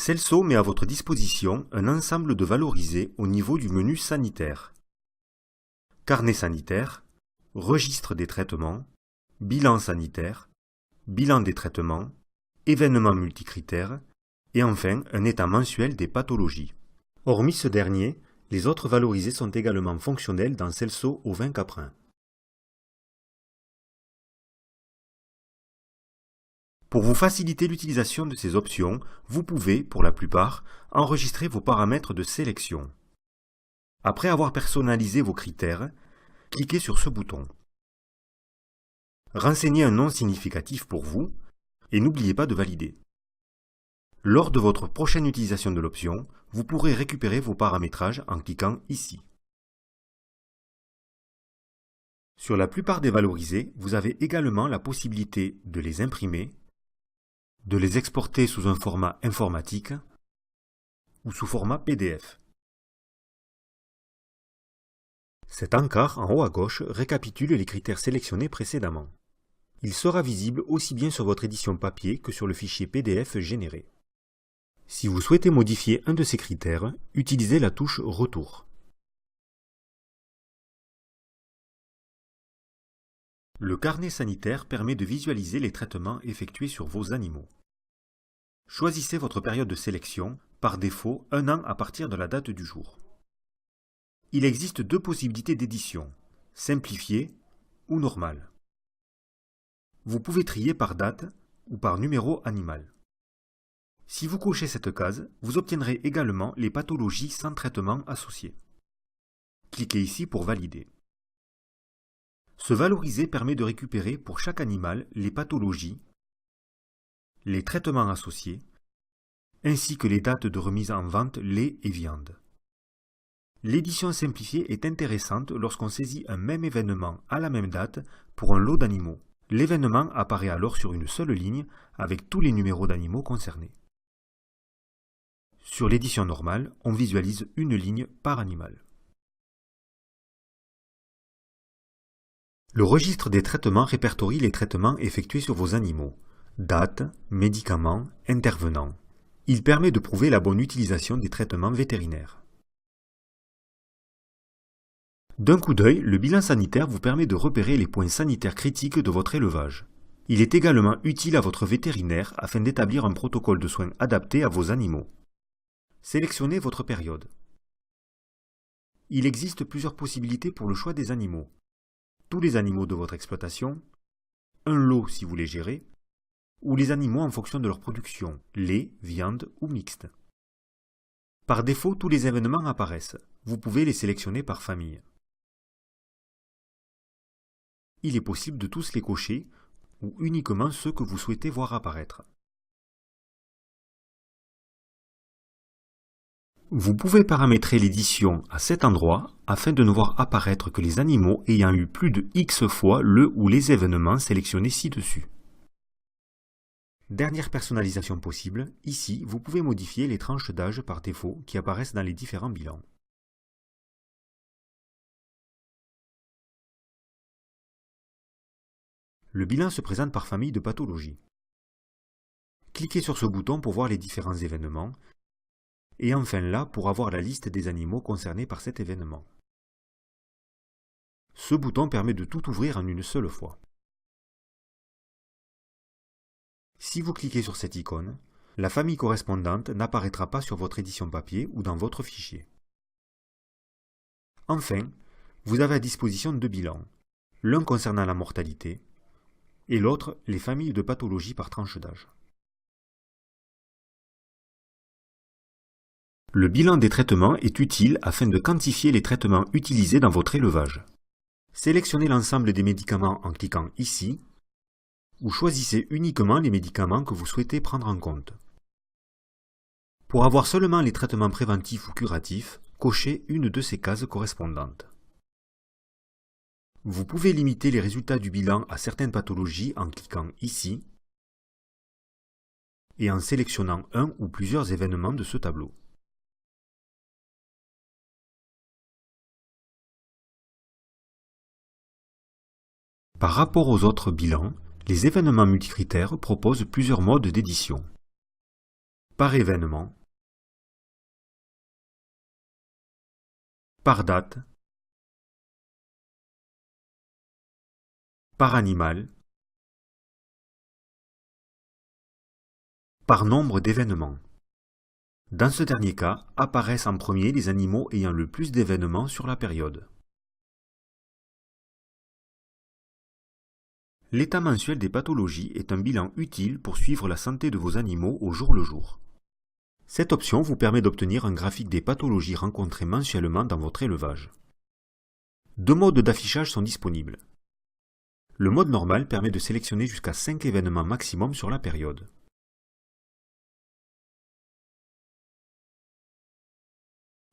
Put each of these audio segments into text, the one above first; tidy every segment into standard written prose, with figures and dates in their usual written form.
Celso met à votre disposition un ensemble de valorisés au niveau du menu sanitaire. Carnet sanitaire, registre des traitements, bilan sanitaire, bilan des traitements, événements multicritères, et enfin un état mensuel des pathologies. Hormis ce dernier, les autres valorisés sont également fonctionnels dans Celso au 20 Caprin. Pour vous faciliter l'utilisation de ces options, vous pouvez, pour la plupart, enregistrer vos paramètres de sélection. Après avoir personnalisé vos critères, cliquez sur ce bouton. Renseignez un nom significatif pour vous et n'oubliez pas de valider. Lors de votre prochaine utilisation de l'option, vous pourrez récupérer vos paramétrages en cliquant ici. Sur la plupart des valorisés, vous avez également la possibilité de les imprimer, de les exporter sous un format informatique ou sous format PDF. Cet encart en haut à gauche récapitule les critères sélectionnés précédemment. Il sera visible aussi bien sur votre édition papier que sur le fichier PDF généré. Si vous souhaitez modifier un de ces critères, utilisez la touche « Retour ». Le carnet sanitaire permet de visualiser les traitements effectués sur vos animaux. Choisissez votre période de sélection, par défaut 1 an à partir de la date du jour. Il existe deux possibilités d'édition, simplifiée ou normale. Vous pouvez trier par date ou par numéro animal. Si vous cochez cette case, vous obtiendrez également les pathologies sans traitement associé. Cliquez ici pour valider. Ce valorisé permet de récupérer pour chaque animal les pathologies, les traitements associés, ainsi que les dates de remise en vente lait et viande. L'édition simplifiée est intéressante lorsqu'on saisit un même événement à la même date pour un lot d'animaux. L'événement apparaît alors sur une seule ligne avec tous les numéros d'animaux concernés. Sur l'édition normale, on visualise une ligne par animal. Le registre des traitements répertorie les traitements effectués sur vos animaux. Date, médicaments, intervenants. Il permet de prouver la bonne utilisation des traitements vétérinaires. D'un coup d'œil, le bilan sanitaire vous permet de repérer les points sanitaires critiques de votre élevage. Il est également utile à votre vétérinaire afin d'établir un protocole de soins adapté à vos animaux. Sélectionnez votre période. Il existe plusieurs possibilités pour le choix des animaux. Tous les animaux de votre exploitation, un lot si vous les gérez, ou les animaux en fonction de leur production, lait, viande ou mixte. Par défaut, tous les événements apparaissent. Vous pouvez les sélectionner par famille. Il est possible de tous les cocher ou uniquement ceux que vous souhaitez voir apparaître. Vous pouvez paramétrer l'édition à cet endroit afin de ne voir apparaître que les animaux ayant eu plus de X fois le ou les événements sélectionnés ci-dessus. Dernière personnalisation possible, ici vous pouvez modifier les tranches d'âge par défaut qui apparaissent dans les différents bilans. Le bilan se présente par famille de pathologie. Cliquez sur ce bouton pour voir les différents événements, et enfin là pour avoir la liste des animaux concernés par cet événement. Ce bouton permet de tout ouvrir en une seule fois. Si vous cliquez sur cette icône, la famille correspondante n'apparaîtra pas sur votre édition papier ou dans votre fichier. Enfin, vous avez à disposition deux bilans, l'un concernant la mortalité et l'autre les familles de pathologies par tranche d'âge. Le bilan des traitements est utile afin de quantifier les traitements utilisés dans votre élevage. Sélectionnez l'ensemble des médicaments en cliquant ici, ou choisissez uniquement les médicaments que vous souhaitez prendre en compte. Pour avoir seulement les traitements préventifs ou curatifs, cochez une de ces cases correspondantes. Vous pouvez limiter les résultats du bilan à certaines pathologies en cliquant ici et en sélectionnant un ou plusieurs événements de ce tableau. Par rapport aux autres bilans, les événements multicritères proposent plusieurs modes d'édition. par événement, par date, par animal, par nombre d'événements. Dans ce dernier cas, apparaissent en premier les animaux ayant le plus d'événements sur la période. L'état mensuel des pathologies est un bilan utile pour suivre la santé de vos animaux au jour le jour. Cette option vous permet d'obtenir un graphique des pathologies rencontrées mensuellement dans votre élevage. Deux modes d'affichage sont disponibles. Le mode normal permet de sélectionner jusqu'à 5 événements maximum sur la période.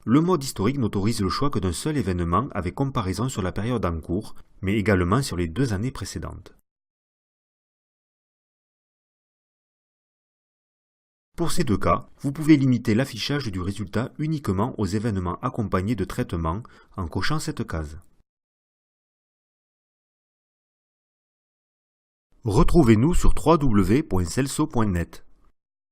Le mode historique n'autorise le choix que d'un seul événement avec comparaison sur la période en cours, mais également sur les 2 années précédentes. Pour ces deux cas, vous pouvez limiter l'affichage du résultat uniquement aux événements accompagnés de traitements en cochant cette case. Retrouvez-nous sur www.celso.net.